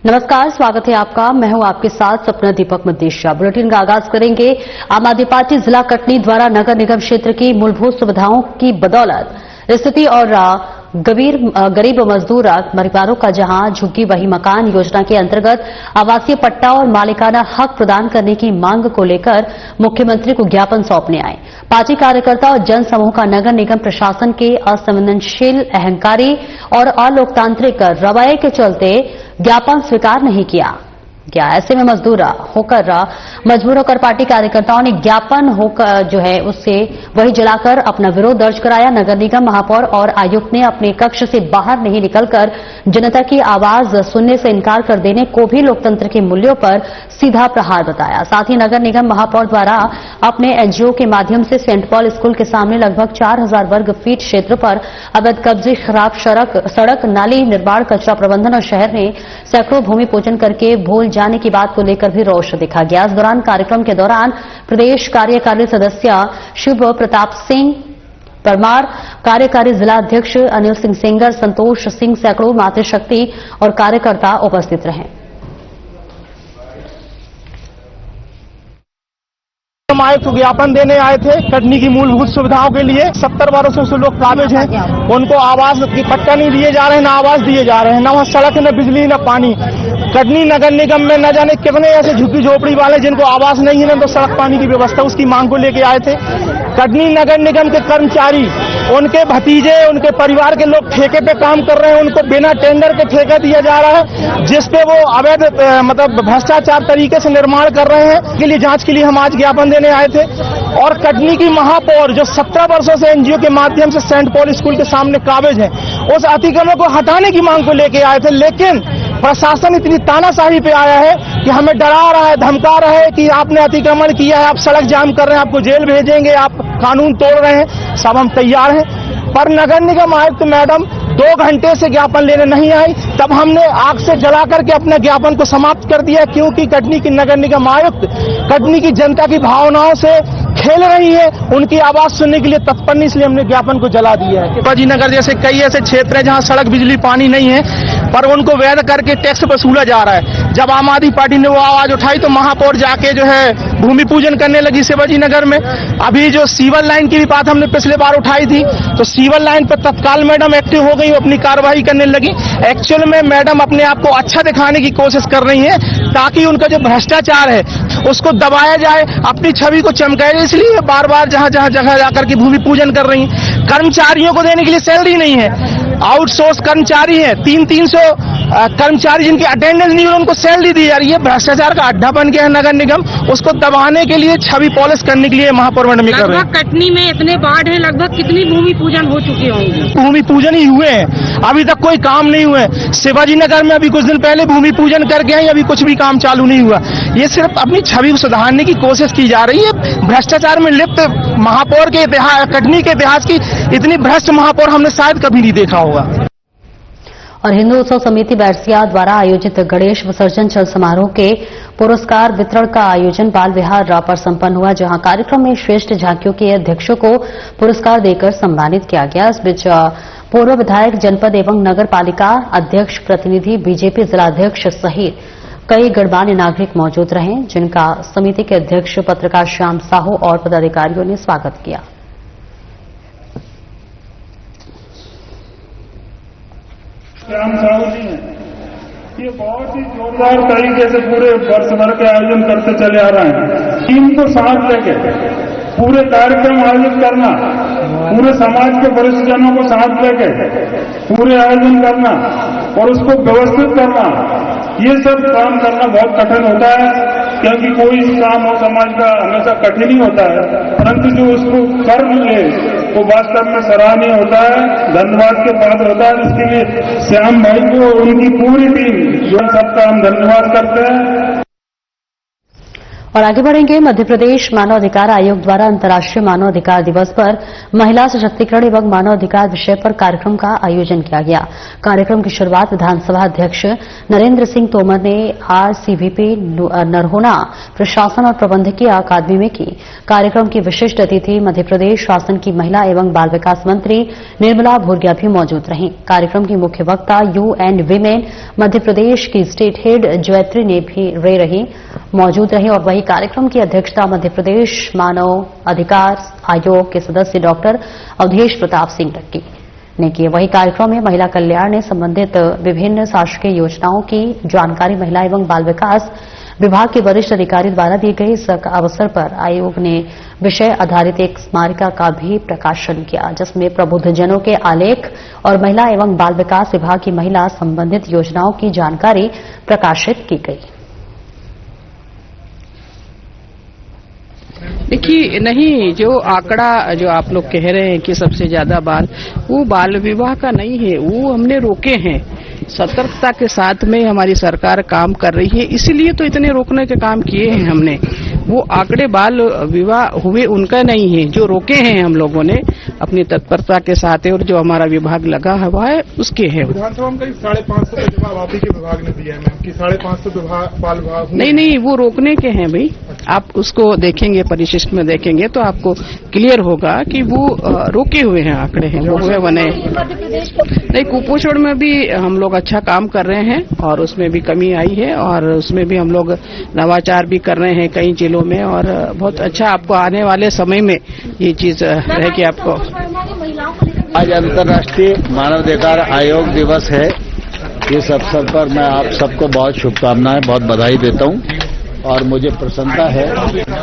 नमस्कार, स्वागत है आपका। मैं हूं आपके साथ सपना दीपक मदेशिया। बुलेटिन का आगाज करेंगे। आम आदमी पार्टी जिला कटनी द्वारा नगर निगम क्षेत्र की मूलभूत सुविधाओं की बदौलत स्थिति और गरीब मजदूर परिवारों का जहां झुग्गी वही मकान योजना के अंतर्गत आवासीय पट्टा और मालिकाना हक प्रदान करने की मांग को लेकर मुख्यमंत्री को ज्ञापन सौंपने आए। पार्टी कार्यकर्ता और जन समूह का नगर निगम प्रशासन के असंवेदनशील, अहंकारी और अलोकतांत्रिक रवैये के चलते ज्ञापन स्वीकार नहीं किया गया। ऐसे में मजबूर होकर पार्टी कार्यकर्ताओं ने ज्ञापन होकर उससे वही जलाकर अपना विरोध दर्ज कराया। नगर निगम महापौर और आयुक्त ने अपने कक्ष से बाहर नहीं निकलकर जनता की आवाज सुनने से इनकार कर देने को भी लोकतंत्र के मूल्यों पर सीधा प्रहार बताया। साथ ही नगर निगम महापौर द्वारा अपने एनजीओ के माध्यम से सेंट पॉल स्कूल के सामने लगभग 4000 वर्ग फीट क्षेत्र पर अवैध कब्जे, खराब सड़क, नाली निर्माण, कचरा प्रबंधन और शहर में सैकड़ों भूमि पूजन करके भूल जाने की बात को लेकर भी रोष दिखा गया। इस दौरान कार्यक्रम के दौरान प्रदेश कार्यकारी सदस्य शिव प्रताप सिंह परमार, कार्यकारी जिला अध्यक्ष अनिल सिंह सेंगर, संतोष सिंह, सैकड़ों मातृशक्ति और कार्यकर्ता उपस्थित रहे। हम आयुक्त को ज्ञापन देने आए थे कटनी की मूलभूत सुविधाओं के लिए। 70 वर्षों से लोग काबिज हैं, उनको आवास की पट्टा नहीं दिए जा रहे हैं, न आवास दिए जा रहे हैं, न वहाँ सड़क, न बिजली, न पानी। कटनी नगर निगम में न जाने कितने ऐसे झुग्गी झोपड़ी वाले जिनको आवास नहीं है, न तो सड़क पानी की व्यवस्था, उसकी मांग को लेके आए थे। कटनी नगर निगम के कर्मचारी, उनके भतीजे, उनके परिवार के लोग ठेके पे काम कर रहे हैं, उनको बिना टेंडर के ठेका दिया जा रहा है, जिसपे वो अवैध भ्रष्टाचार तरीके से निर्माण कर रहे हैं। के लिए जांच के लिए हम आज ज्ञापन देने आए थे। और कटनी की महापौर जो 17 वर्षों से एनजीओ के माध्यम से सेंट पॉल स्कूल के सामने काबिज है, उस अतिक्रमण को हटाने की मांग को लेके आए थे। लेकिन प्रशासन इतनी तानाशाही पे आया है कि हमें डरा रहा है, धमका रहा है कि आपने अतिक्रमण किया है, आप सड़क जाम कर रहे हैं, आपको जेल भेजेंगे, आप कानून तोड़ रहे हैं। सब हम तैयार हैं, पर नगर निगम आयुक्त मैडम 2 घंटे से ज्ञापन लेने नहीं आई। तब हमने आग से जला करके अपने ज्ञापन को समाप्त कर दिया, क्योंकि कटनी की नगर निगम आयुक्त कटनी की जनता की भावनाओं से खेल रही है, उनकी आवाज सुनने के लिए तत्पर नहीं, इसलिए हमने ज्ञापन को जला दिया है। बाजी नगर जैसे कई ऐसे क्षेत्र हैं जहां सड़क, बिजली, पानी नहीं है, पर उनको वैध करके टैक्स वसूला जा रहा है। जब आम आदमी पार्टी ने वो आवाज उठाई तो महापौर जाके भूमि पूजन करने लगी शिवाजी नगर में। अभी जो सीवर लाइन की भी बात हमने पिछले बार उठाई थी, तो सीवर लाइन पर तत्काल मैडम एक्टिव हो गई, अपनी कार्रवाई करने लगी। एक्चुअल में मैडम अपने आप को अच्छा दिखाने की कोशिश कर रही है, ताकि उनका जो भ्रष्टाचार है उसको दबाया जाए, अपनी छवि को चमकाए। इसलिए बार बार जगह जाकर के भूमि पूजन कर रही हैं। कर्मचारियों को देने के लिए सैलरी नहीं है, आउटसोर्स कर्मचारी है, 300 कर्मचारी जिनकी अटेंडेंस नहीं है, उनको सैलरी दी जा रही है। भ्रष्टाचार का अड्डा बन गया है नगर निगम, उसको दबाने के लिए, छवि पॉलिश करने के लिए महापौर मैडम कर रहे हैं। कटनी में इतने वार्ड हैं, लगभग कितनी भूमि पूजन हो चुके होंगे? भूमि पूजन ही हुए हैं, अभी तक कोई काम नहीं हुए। शिवाजी नगर में अभी कुछ दिन पहले भूमि पूजन करके आए, अभी कुछ भी काम चालू नहीं हुआ। ये सिर्फ अपनी छवि को सुधारने की कोशिश की जा रही है। भ्रष्टाचार में लिप्त महापौर के इतिहास, कटनी के इतिहास की इतनी भ्रष्ट महापौर हमने शायद कभी नहीं देखा होगा। और हिंदू उत्सव समिति बैरसिया द्वारा आयोजित गणेश विसर्जन चल समारोह के पुरस्कार वितरण का आयोजन बाल विहार पर संपन्न हुआ, जहां कार्यक्रम में श्रेष्ठ झांकियों के अध्यक्षों को पुरस्कार देकर सम्मानित किया गया। इस बीच पूर्व विधायक, जनपद एवं नगर पालिका अध्यक्ष, प्रतिनिधि, बीजेपी जिलाध्यक्ष सहित कई गणमान्य नागरिक मौजूद रहे, जिनका समिति के अध्यक्ष पत्रकार श्याम साहू और पदाधिकारियों ने स्वागत किया। श्याम साहू जी हैं, ये बहुत ही जोरदार तरीके से पूरे वर्ष भर के आयोजन करते चले आ रहे हैं। टीम को साथ लेके पूरे कार्यक्रम आयोजित करना, पूरे समाज के वरिष्ठ जनों को साथ लेके पूरे आयोजन करना और उसको व्यवस्थित करना, ये सब काम करना बहुत कठिन होता है, क्योंकि कोई काम हो समाज का हमेशा कठिन ही होता है, परंतु जो उसको कर ले वो वास्तव में सराहनीय होता है, धन्यवाद के पात्र होता है। इसके लिए श्याम भाई को और उनकी पूरी टीम जो सबका हम धन्यवाद करते हैं। और आगे बढ़ेंगे। मध्य प्रदेश मानव अधिकार आयोग द्वारा अंतर्राष्ट्रीय मानव अधिकार दिवस पर महिला सशक्तिकरण एवं मानव अधिकार विषय पर कार्यक्रम का आयोजन किया गया। कार्यक्रम की शुरुआत विधानसभा अध्यक्ष नरेंद्र सिंह तोमर ने आरसीवीपी नरहोना प्रशासन और प्रबंधकीय अकादमी में की। कार्यक्रम की विशिष्ट अतिथि मध्य प्रदेश शासन की महिला एवं बाल विकास मंत्री निर्मला भूर्या भी मौजूद रहीं। कार्यक्रम की मुख्य वक्ता UN वीमेन मध्य प्रदेश की स्टेट हेड जयत्री ने भी रही मौजूद रहे और वही कार्यक्रम की अध्यक्षता मध्य प्रदेश मानव अधिकार आयोग के सदस्य डॉक्टर अवधेश प्रताप सिंह टक्की ने की। वही कार्यक्रम में महिला कल्याण ने संबंधित विभिन्न शासकीय योजनाओं की जानकारी महिला एवं बाल विकास विभाग के वरिष्ठ अधिकारी द्वारा दी गई। इस अवसर पर आयोग ने विषय आधारित एक स्मारिका का भी प्रकाशन किया, जिसमें प्रबुद्धजनों के आलेख और महिला एवं बाल विकास विभाग की महिला संबंधित योजनाओं की जानकारी प्रकाशित की गई। देखिए, नहीं, जो आंकड़ा जो आप लोग कह रहे हैं कि सबसे ज्यादा वो बाल विवाह का नहीं है, वो हमने रोके हैं। सतर्कता के साथ में हमारी सरकार काम कर रही है, इसीलिए तो इतने रोकने के काम किए हैं हमने। वो आंकड़े बाल विवाह हुए उनका नहीं है, जो रोके हैं हम लोगों ने अपनी तत्परता के साथ है और जो हमारा विभाग लगा हुआ है उसके है। विधानसभा में करीब 550 का जवाब आप ही के विभाग ने दिया है मैम कि 550 बाल विवाह नहीं, वो रोकने के हैं भाई। आप उसको देखेंगे, परिशिष्ट में देखेंगे तो आपको क्लियर होगा कि वो रोके हुए हैं आंकड़े हैं, वो हुए बने। नहीं, कुपोषण में भी हम लोग अच्छा काम कर रहे हैं और उसमें भी कमी आई है और उसमें भी हम लोग नवाचार भी कर रहे हैं कई जिलों में और बहुत अच्छा आपको आने वाले समय में ये चीज रहेगी आपको। आज अंतर्राष्ट्रीय मानवाधिकार आयोग दिवस है। इस अवसर पर मैं आप सबको बहुत शुभकामनाएं, बहुत बधाई देता हूं और मुझे प्रसन्नता है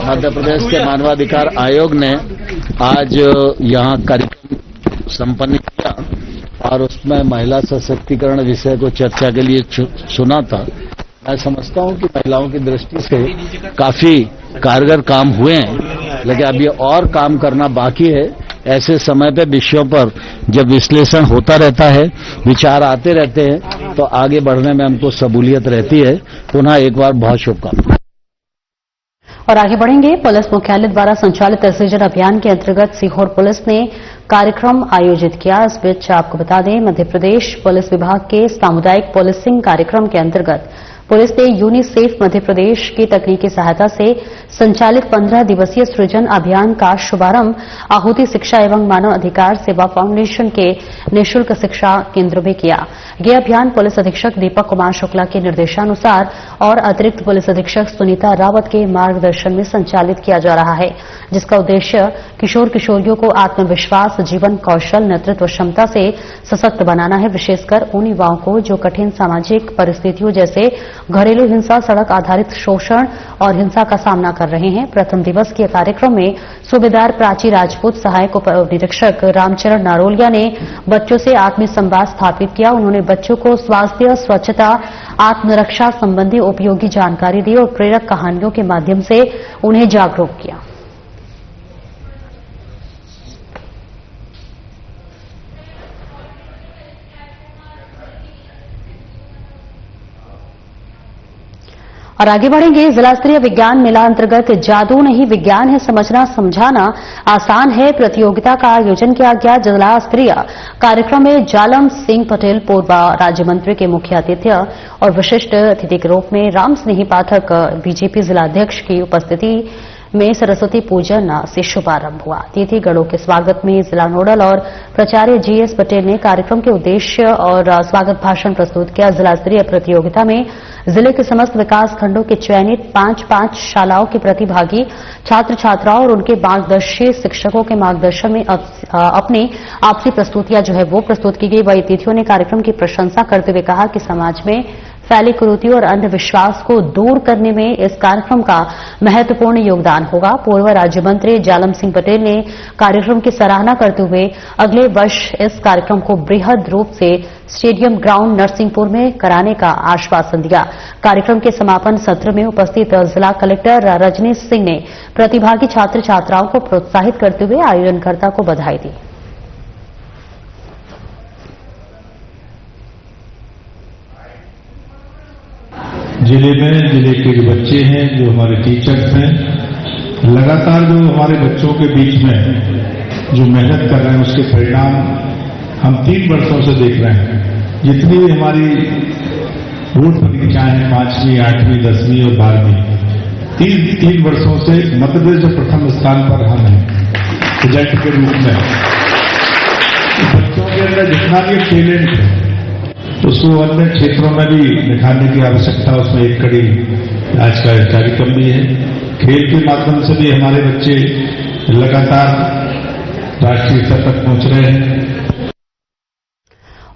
मध्य प्रदेश के मानवाधिकार आयोग ने आज यहां कार्यक्रम संपन्न किया और उसमें महिला सशक्तिकरण विषय को चर्चा के लिए चुना था। मैं समझता हूं कि महिलाओं की दृष्टि से काफी कारगर काम हुए हैं, लेकिन अभी और काम करना बाकी है। ऐसे समय पे विषयों पर जब विश्लेषण होता रहता है, विचार आते रहते हैं, तो आगे बढ़ने में हमको सबूलियत रहती है। पुनः एक बार बहुत शुभकामनाएं। और आगे बढ़ेंगे। पुलिस मुख्यालय द्वारा संचालित सृजन अभियान के अंतर्गत सीहोर पुलिस ने कार्यक्रम आयोजित किया। इस बीच आपको बता दें, मध्य प्रदेश पुलिस विभाग के सामुदायिक पुलिसिंग कार्यक्रम के अंतर्गत पुलिस ने यूनिसेफ मध्य प्रदेश की तकनीकी सहायता से संचालित 15 दिवसीय सृजन अभियान का शुभारंभ आहुति शिक्षा एवं मानव अधिकार सेवा फाउंडेशन के निःशुल्क शिक्षा केंद्र में किया। यह अभियान पुलिस अधीक्षक दीपक कुमार शुक्ला के निर्देशानुसार और अतिरिक्त पुलिस अधीक्षक सुनीता रावत के मार्गदर्शन में संचालित किया जा रहा है, जिसका उद्देश्य किशोर किशोरियों को आत्मविश्वास, जीवन कौशल, नेतृत्व क्षमता से सशक्त बनाना है। विशेषकर उन युवाओं को जो कठिन सामाजिक परिस्थितियों जैसे घरेलू हिंसा, सड़क आधारित शोषण और हिंसा का सामना कर रहे हैं। प्रथम दिवस के कार्यक्रम में सूबेदार प्राची राजपूत, सहायक उप निरीक्षक रामचरण नारोलिया ने बच्चों से आत्मसंवाद स्थापित किया। उन्होंने बच्चों को स्वास्थ्य, स्वच्छता, आत्मरक्षा संबंधी उपयोगी जानकारी दी और प्रेरक कहानियों के माध्यम से उन्हें जागरूक किया। और आगे बढ़ेंगे। जिला स्तरीय विज्ञान मेला अंतर्गत जादू नहीं विज्ञान है समझना समझाना आसान है प्रतियोगिता का आयोजन किया गया। जिला स्तरीय कार्यक्रम में जालम सिंह पटेल पूर्व राज्य मंत्री के मुख्य अतिथि और विशिष्ट अतिथि के रूप में राम स्नेही पाठक बीजेपी जिलाध्यक्ष की उपस्थिति में सरस्वती पूजन से शुभारंभ हुआ। अतिथि गणों के स्वागत में जिला नोडल और प्राचार्य जीएस पटेल ने कार्यक्रम के उद्देश्य और स्वागत भाषण प्रस्तुत किया। जिला स्तरीय प्रतियोगिता में जिले के समस्त विकास खंडों के चयनित 5 शालाओं के प्रतिभागी छात्र छात्राओं और उनके मार्गदर्शी शिक्षकों के मार्गदर्शन में अपनी आपसी प्रस्तुतियां वो प्रस्तुत की गई। वही अतिथियों ने कार्यक्रम की प्रशंसा करते हुए कहा कि समाज में फैली कुरीतियों और अंधविश्वास को दूर करने में इस कार्यक्रम का महत्वपूर्ण योगदान होगा। पूर्व राज्य मंत्री जालम सिंह पटेल ने कार्यक्रम की सराहना करते हुए अगले वर्ष इस कार्यक्रम को बृहद रूप से स्टेडियम ग्राउंड नरसिंहपुर में कराने का आश्वासन दिया। कार्यक्रम के समापन सत्र में उपस्थित जिला कलेक्टर रजनीश सिंह ने प्रतिभागी छात्र छात्राओं को प्रोत्साहित करते हुए आयोजनकर्ता को बधाई दी। जिले में, जिले के जो बच्चे हैं, जो हमारे टीचर्स हैं, लगातार जो हमारे बच्चों के बीच में जो मेहनत कर रहे हैं उसके परिणाम हम 3 वर्षों से देख रहे हैं। जितनी भी हमारी बोर्ड परीक्षाएं हैं, 5वीं, 8वीं, 10वीं और 12वीं, 3 वर्षों से मध्य प्रदेश जो प्रथम स्थान पर हम हैं रिजल्ट के रूप में। बच्चों के अंदर जितना भी टैलेंट है उसको अन्य क्षेत्रों में भी निखारने की आवश्यकता, उसमें एक कड़ी आज का कार्यक्रम भी है। खेल के माध्यम से भी हमारे बच्चे लगातार राष्ट्रीय स्तर तक पहुंच रहे हैं।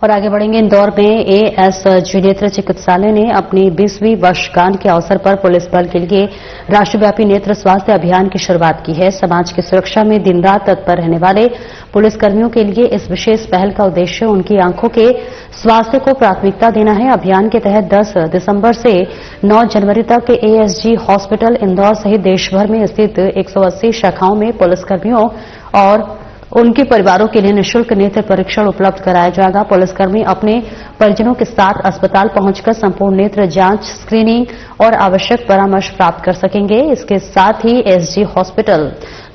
और आगे बढ़ेंगे। इंदौर में एएसजी नेत्र चिकित्सालय ने अपनी 20वीं वर्षगांठ के अवसर पर पुलिस बल के लिए राष्ट्रव्यापी नेत्र स्वास्थ्य अभियान की शुरुआत की है। समाज की सुरक्षा में दिन रात तत्पर रहने वाले पुलिसकर्मियों के लिए इस विशेष पहल का उद्देश्य उनकी आंखों के स्वास्थ्य को प्राथमिकता देना है। अभियान के तहत 10 दिसंबर से 9 जनवरी तक एएसजी हॉस्पिटल इंदौर सहित देशभर में स्थित 180 शाखाओं में पुलिसकर्मियों और उनके परिवारों के लिए निःशुल्क नेत्र परीक्षण उपलब्ध कराया जाएगा। पुलिसकर्मी अपने परिजनों के साथ अस्पताल पहुंचकर संपूर्ण नेत्र जांच, स्क्रीनिंग और आवश्यक परामर्श प्राप्त कर सकेंगे। इसके साथ ही एसजी हॉस्पिटल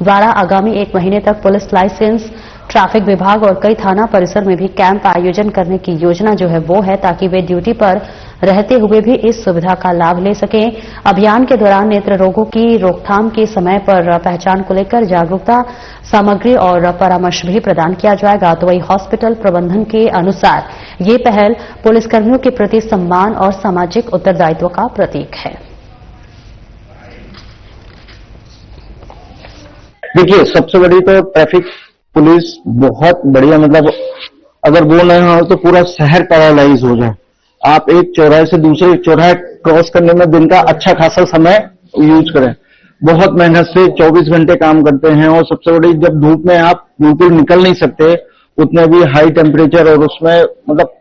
द्वारा आगामी 1 महीने तक पुलिस लाइसेंस, ट्रैफिक विभाग और कई थाना परिसर में भी कैंप आयोजन करने की योजना जो है वो है, ताकि वे ड्यूटी पर रहते हुए भी इस सुविधा का लाभ ले सकें। अभियान के दौरान नेत्र रोगों की रोकथाम के समय पर पहचान को लेकर जागरूकता सामग्री और परामर्श भी प्रदान किया जाएगा। तो वही हॉस्पिटल प्रबंधन के अनुसार ये पहल पुलिसकर्मियों के प्रति सम्मान और सामाजिक उत्तरदायित्व का प्रतीक है। देखिए, सबसे बड़ी तो ट्रैफिक पुलिस बहुत बढ़िया, मतलब अगर वो नहीं हो तो पूरा शहर पैरालाइज हो जाए। आप एक चौराहे से दूसरे चौराहे क्रॉस करने में दिन का अच्छा खासा समय यूज करें। बहुत मेहनत से 24 घंटे काम करते हैं और सबसे बड़ी, जब धूप में आप बिल्कुल निकल नहीं सकते, उतने भी हाई टेम्परेचर और उसमें मतलब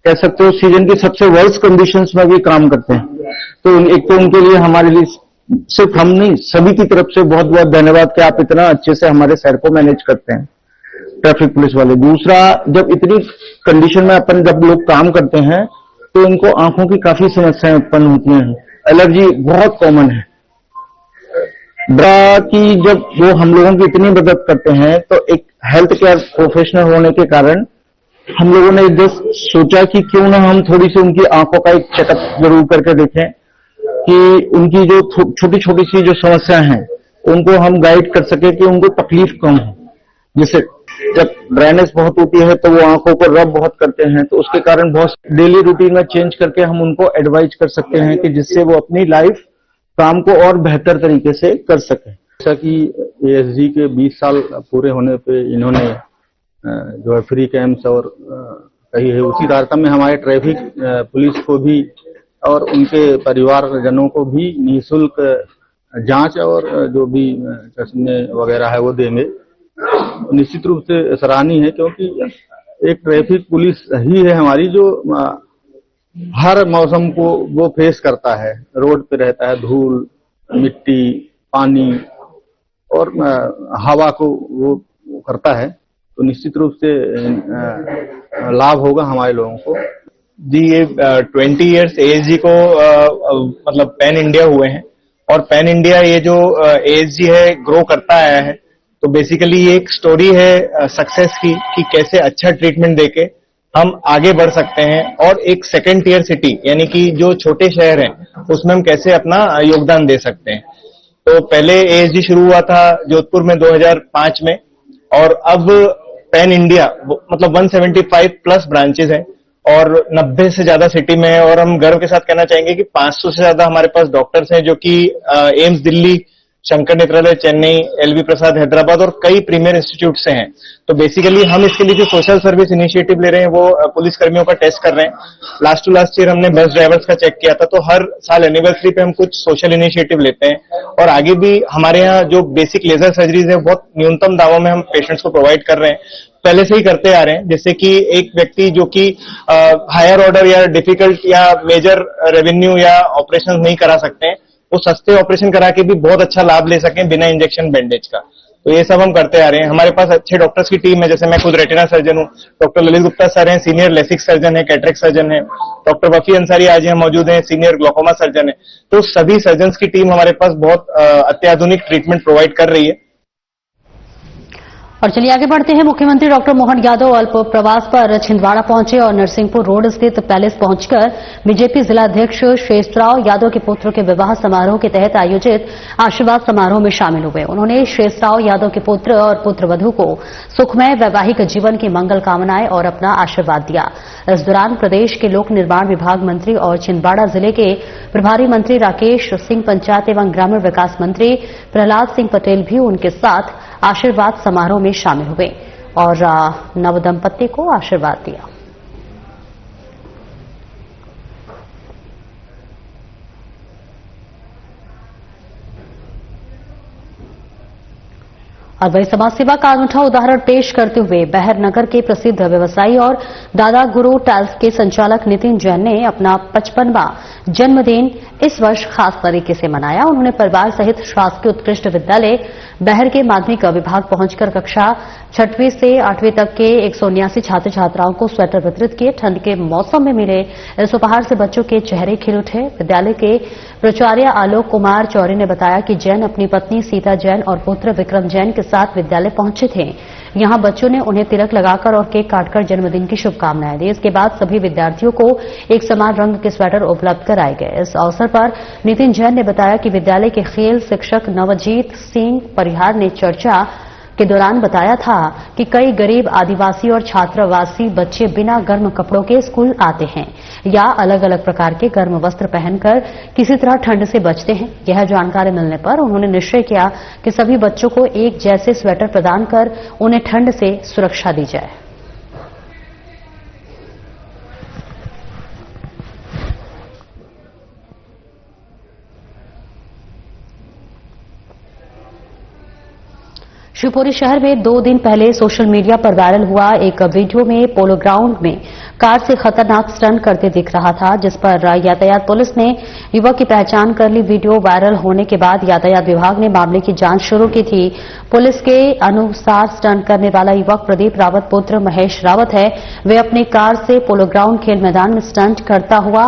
कह सकते हो सीजन की सबसे वर्स्ट कंडीशंस में भी काम करते हैं। तो एक तो उनके लिए हमारे लिए सिर्फ हम नहीं, सभी की तरफ से बहुत बहुत धन्यवाद कि आप इतना अच्छे से हमारे शहर को मैनेज करते हैं, ट्रैफिक पुलिस वाले। दूसरा, जब इतनी कंडीशन में अपन जब लोग काम करते हैं तो इनको आंखों की काफी समस्याएं उत्पन्न होती हैं। एलर्जी बहुत कॉमन है। कि जब वो हम लोगों की इतनी मदद करते हैं तो एक हेल्थ केयर प्रोफेशनल होने के कारण हम लोगों ने जस्ट सोचा कि क्यों ना हम थोड़ी सी उनकी आंखों का एक चेकअप जरूर करके देखें कि उनकी जो छोटी छोटी सी जो समस्याएं हैं उनको हम गाइड कर सके कि उनको तकलीफ कम हो। जैसे जब ड्राइनेस बहुत होती है तो वो आंखों को रब बहुत करते हैं, तो उसके कारण बहुत डेली रूटीन में चेंज करके हम उनको एडवाइज कर सकते हैं कि जिससे वो अपनी लाइफ काम को और बेहतर तरीके से कर सके। जैसा कि एएसजी के 20 साल पूरे होने पे इन्होंने जो है फ्री कैंप्स और कही है, उसी तारतम्य में हमारे ट्रैफिक पुलिस को भी और उनके परिवारजनों को भी निःशुल्क जांच और जो भी चश्मे वगैरह है वो देंगे। निश्चित रूप से सराहनीय है, क्योंकि एक ट्रैफिक पुलिस ही है हमारी जो हर मौसम को वो फेस करता है, रोड पे रहता है, धूल, मिट्टी, पानी और हवा को वो करता है, तो निश्चित रूप से लाभ होगा हमारे लोगों को। जी, ये 20 इयर्स एएसजी को मतलब पैन इंडिया हुए हैं और पैन इंडिया ये जो एएसजी है ग्रो करता आया है। तो बेसिकली ये एक स्टोरी है सक्सेस की कि कैसे अच्छा ट्रीटमेंट देके हम आगे बढ़ सकते हैं और एक सेकेंड टियर सिटी यानी कि जो छोटे शहर हैं उसमें हम कैसे अपना योगदान दे सकते हैं। तो पहले एएसजी शुरू हुआ था जोधपुर में 2005 में और अब पैन इंडिया मतलब 175 प्लस ब्रांचेस हैं और 90 से ज्यादा सिटी में है। और हम गर्व के साथ कहना चाहेंगे कि 500 से ज्यादा हमारे पास डॉक्टर्स हैं जो कि एम्स दिल्ली, शंकर नेत्रालय चेन्नई, एलवी प्रसाद हैदराबाद और कई प्रीमियर इंस्टीट्यूट से हैं। तो बेसिकली हम इसके लिए जो सोशल सर्विस इनिशिएटिव ले रहे हैं वो पुलिस कर्मियों का टेस्ट कर रहे हैं। लास्ट टू लास्ट ईयर हमने बस ड्राइवर्स का चेक किया था, तो हर साल एनिवर्सरी पे हम कुछ सोशल इनिशिएटिव लेते हैं और आगे भी हमारे यहाँ जो बेसिक लेजर सर्जरीज है बहुत न्यूनतम दावों में हम पेशेंट्स को प्रोवाइड कर रहे हैं, पहले से ही करते आ रहे हैं। जैसे कि एक व्यक्ति जो कि हायर ऑर्डर या डिफिकल्ट या मेजर रेवेन्यू या ऑपरेशन नहीं करा सकते हैं, वो सस्ते ऑपरेशन करा के भी बहुत अच्छा लाभ ले सकें बिना इंजेक्शन बैंडेज का। तो ये सब हम करते आ रहे हैं। हमारे पास अच्छे डॉक्टर्स की टीम है, जैसे मैं खुद रेटिना सर्जन हूँ, डॉक्टर ललित गुप्ता सर हैं, सीनियर लेसिक सर्जन है, कैटरेक्ट सर्जन है, डॉक्टर वफी अंसारी आज यहाँ मौजूद हैं, सीनियर ग्लोकोमा सर्जन है। तो सभी सर्जन्स की टीम हमारे पास बहुत अत्याधुनिक ट्रीटमेंट प्रोवाइड कर रही है। और चलिए आगे बढ़ते हैं। मुख्यमंत्री डॉक्टर मोहन यादव अल्प प्रवास पर छिंदवाड़ा पहुंचे और नरसिंहपुर रोड स्थित पैलेस पहुंचकर बीजेपी जिलाध्यक्ष शेषराव यादव के पुत्र के विवाह समारोह के तहत आयोजित आशीर्वाद समारोह में शामिल हुए। उन्होंने शेषराव यादव के पुत्र और पुत्रवधू को सुखमय वैवाहिक जीवन की मंगल कामनाएं और अपना आशीर्वाद दिया। इस दौरान प्रदेश के लोक निर्माण विभाग मंत्री और छिंदवाड़ा जिले के प्रभारी मंत्री राकेश सिंह, पंचायत एवं ग्रामीण विकास मंत्री प्रहलाद सिंह पटेल भी उनके साथ आशीर्वाद समारोह में शामिल हुए और नवदंपति को आशीर्वाद दिया। और वही समाज सेवा का अनूठा उदाहरण पेश करते हुए बहर नगर के प्रसिद्ध व्यवसायी और दादा गुरु टाइल्स के संचालक नितिन जैन ने अपना 55वां जन्मदिन इस वर्ष खास तरीके से मनाया। उन्होंने परिवार सहित शासकीय उत्कृष्ट विद्यालय बहर के माध्यमिक विभाग पहुंचकर कक्षा 6वीं से 8वीं तक के 179 छात्र छात्राओं को स्वेटर वितरित किए। ठंड के मौसम में मिले इस उपहार से बच्चों के चेहरे खिल उठे। विद्यालय के प्राचार्य आलोक कुमार चौरे ने बताया कि जैन अपनी पत्नी सीता जैन और पुत्र विक्रम जैन के साथ विद्यालय पहुंचे थे। यहां बच्चों ने उन्हें तिलक लगाकर और केक काटकर जन्मदिन की शुभकामनाएं दी। इसके बाद सभी विद्यार्थियों को एक समान रंग के स्वेटर उपलब्ध कराए गए। इस अवसर पर नितिन जैन ने बताया कि विद्यालय के खेल शिक्षक नवजीत सिंह परिहार ने चर्चा के दौरान बताया था कि कई गरीब आदिवासी और छात्रावासी बच्चे बिना गर्म कपड़ों के स्कूल आते हैं या अलग अलग प्रकार के गर्म वस्त्र पहनकर किसी तरह ठंड से बचते हैं। यह जानकारी मिलने पर उन्होंने निश्चय किया कि सभी बच्चों को एक जैसे स्वेटर प्रदान कर उन्हें ठंड से सुरक्षा दी जाए। शिवपुरी शहर में 2 दिन पहले सोशल मीडिया पर वायरल हुआ एक वीडियो में पोलो ग्राउंड में कार से खतरनाक स्टंट करते दिख रहा था, जिस पर यातायात पुलिस ने युवक की पहचान कर ली। वीडियो वायरल होने के बाद यातायात विभाग ने मामले की जांच शुरू की थी। पुलिस के अनुसार स्टंट करने वाला युवक प्रदीप रावत पुत्र महेश रावत है। वे अपनी कार से पोलो ग्राउंड खेल मैदान में स्टंट करता हुआ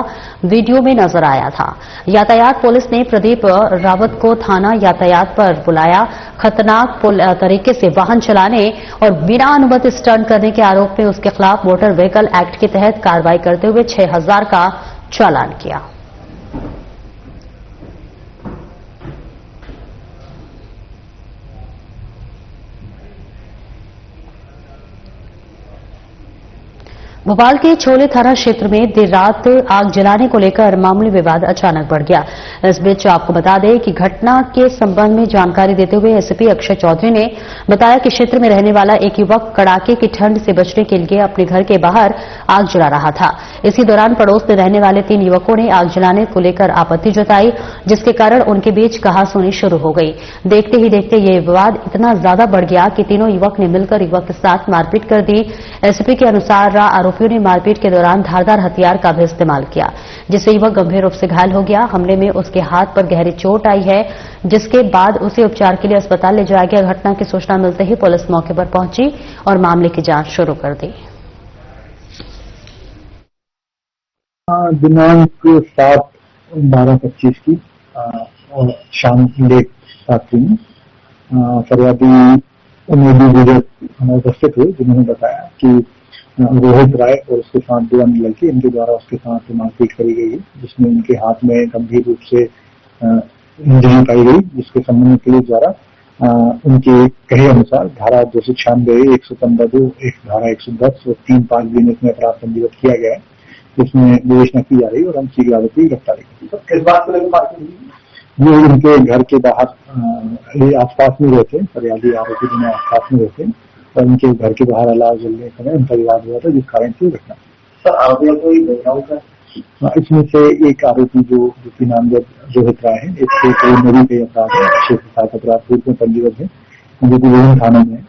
वीडियो में नजर आया था। यातायात पुलिस ने प्रदीप रावत को थाना यातायात पर बुलाया। खतरनाक तरीके से वाहन चलाने और बिना अनुमति स्टंट करने के आरोप में उसके खिलाफ मोटर व्हीकल एक्ट के तहत कार्रवाई करते हुए 6000 का चालान किया। भोपाल के छोले थाना क्षेत्र में देर रात आग जलाने को लेकर मामूली विवाद अचानक बढ़ गया। इस बीच आपको बता दें कि घटना के संबंध में जानकारी देते हुए एसपी अक्षय चौधरी ने बताया कि क्षेत्र में रहने वाला एक युवक कड़ाके की ठंड से बचने के लिए अपने घर के बाहर आग जला रहा था। इसी दौरान पड़ोस में रहने वाले 3 युवकों ने आग जलाने को लेकर आपत्ति जताई, जिसके कारण उनके बीच कहासुनी शुरू हो गई। देखते ही देखते ये विवाद इतना ज्यादा बढ़ गया कि तीनों युवक ने मिलकर युवक के साथ मारपीट कर दी। एसपी के अनुसार आरोपियों ने मारपीट के दौरान धारदार हथियार का भी इस्तेमाल किया, जिससे युवक गंभीर रूप से घायल हो गया। हमले में उसके हाथ पर गहरी चोट आई है, जिसके बाद उसे उपचार के लिए अस्पताल ले जाया गया। घटना की सूचना मिलते ही पुलिस मौके पर पहुंची और मामले की जांच शुरू कर दी। दिनांक 7/12/25 की शाम लेट रात्रि में फरियादी उमेदी गुजर हमें उपस्थित हुए, जिन्होंने बताया कि रोहित राय और उसके साथ 2 अन्य लड़के, इनके द्वारा उसके साथ मारपीट करी गई है, जिसमें उनके हाथ में गंभीर रूप से इंजरी पाई गई, जिसके संबंध में पुलिस द्वारा उनके कहे अनुसार धारा 296, 115(2), धारा 110 और 3(5) भी इसमें अपराध पंजीबद्ध किया गया है, जिसमें विवेचना की जा रही है और हम शीघ्र आरोपी की गिरफ्तारी करेंगे। किस बात को लेकर बात हुई? ये उनके घर के बाहर आसपास में रहते, फरियादी आरोपी दोनों आसपास में रहते और उनके घर के बाहर अलाव जलने के समय उनका विवाद हुआ था, जिस कारण से घटना। सर, आरोपियों को बैकग्राउंड का इसमें से एक आरोपी जो नामजद रोहित राय है, इससे कई नदी के अपराध है, 6 अपराध पूर्व में पंजीबद्ध है, जो कि विभिन्न थानों में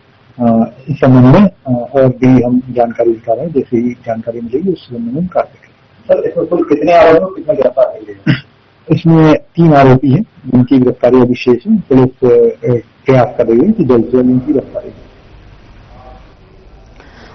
इस संबंध में और भी हम जानकारी दिखा रहे हैं। जैसे ही जानकारी मिलेगी उस संबंध में कार्रवाई करेंगे। सर, इसमें कुल कितने आरोपी, कितने गिरफ्तार किए? इसमें 3 आरोपी हैं, जिनकी गिरफ्तारी अभी शेष है। पुलिस प्रयास कर रही है कि जल्द से जल्द इनकी गिरफ्तारी।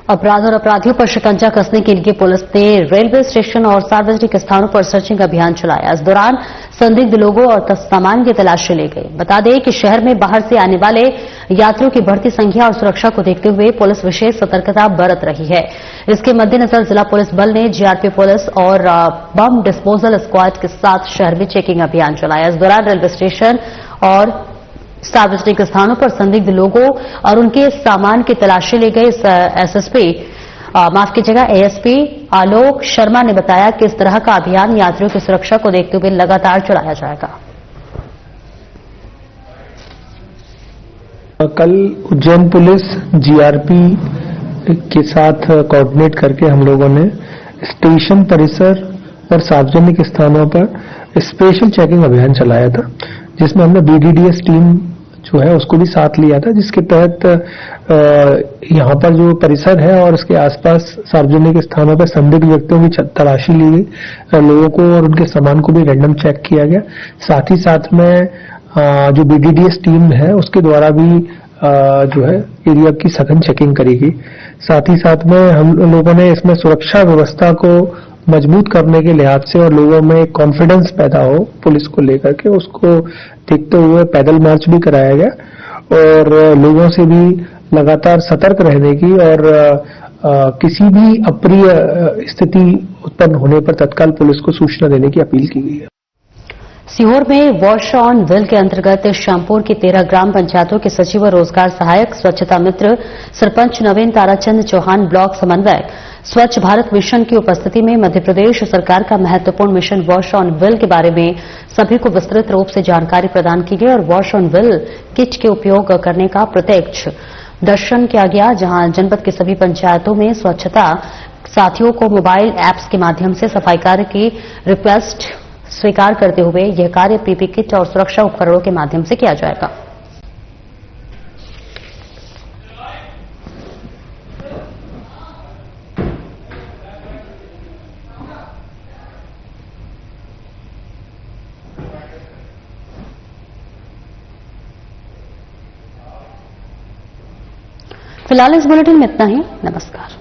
अपराध और अपराधियों पर शिकंजा कसने के लिए पुलिस ने रेलवे स्टेशन और सार्वजनिक स्थानों पर सर्चिंग अभियान चलाया। इस दौरान संदिग्ध लोगों और सामान की तलाशी ली गई। बता दें कि शहर में बाहर से आने वाले यात्रियों की बढ़ती संख्या और सुरक्षा को देखते हुए पुलिस विशेष सतर्कता बरत रही है। इसके मद्देनजर जिला पुलिस बल ने जीआरपी पुलिस और बम डिस्पोजल स्क्वाड के साथ शहर में चेकिंग अभियान चलाया। इस दौरान रेलवे स्टेशन और सार्वजनिक स्थानों पर संदिग्ध लोगों और उनके सामान की तलाशी ली गई। एएसपी आलोक शर्मा ने बताया कि इस तरह का अभियान यात्रियों की सुरक्षा को देखते हुए लगातार चलाया जाएगा। कल उज्जैन पुलिस जीआरपी के साथ कोऑर्डिनेट करके हम लोगों ने स्टेशन परिसर और सार्वजनिक स्थानों पर स्पेशल चेकिंग अभियान चलाया था, जिसमें हमने बीडीडीएस टीम जो है उसको भी साथ लिया था, जिसके तहत यहाँ पर जो परिसर है और उसके आसपास सार्वजनिक स्थानों पर संदिग्ध व्यक्तियों की तलाशी ली गई। लोगों को और उनके सामान को भी रैंडम चेक किया गया। साथ ही साथ में जो बीडीडीएस टीम है उसके द्वारा भी जो है एरिया की सघन चेकिंग करी गई। साथ ही साथ में हम लोगों ने इसमें सुरक्षा व्यवस्था को मजबूत करने के लिहाज से और लोगों में कॉन्फिडेंस पैदा हो पुलिस को लेकर के, उसको देखते हुए पैदल मार्च भी कराया गया और लोगों से भी लगातार सतर्क रहने की और किसी भी अप्रिय स्थिति उत्पन्न होने पर तत्काल पुलिस को सूचना देने की अपील की गई है। सीहोर में वॉश ऑन व्हील के अंतर्गत श्यामपुर की 13 ग्राम पंचायतों के सचिव व रोजगार सहायक, स्वच्छता मित्र, सरपंच नवीन ताराचंद चौहान, ब्लॉक समन्वयक, स्वच्छ भारत मिशन की उपस्थिति में मध्य प्रदेश सरकार का महत्वपूर्ण मिशन वॉश ऑन व्हील के बारे में सभी को विस्तृत रूप से जानकारी प्रदान की गई और वॉश ऑन व्हील किट के उपयोग करने का प्रत्यक्ष दर्शन किया गया, जहां जनपद की सभी पंचायतों में स्वच्छता साथियों को मोबाइल ऐप्स के माध्यम से सफाई कार्य की रिक्वेस्ट स्वीकार करते हुए यह कार्य पीपी किट और सुरक्षा उपकरणों के माध्यम से किया जाएगा। फिलहाल इस बुलेटिन में इतना ही। नमस्कार।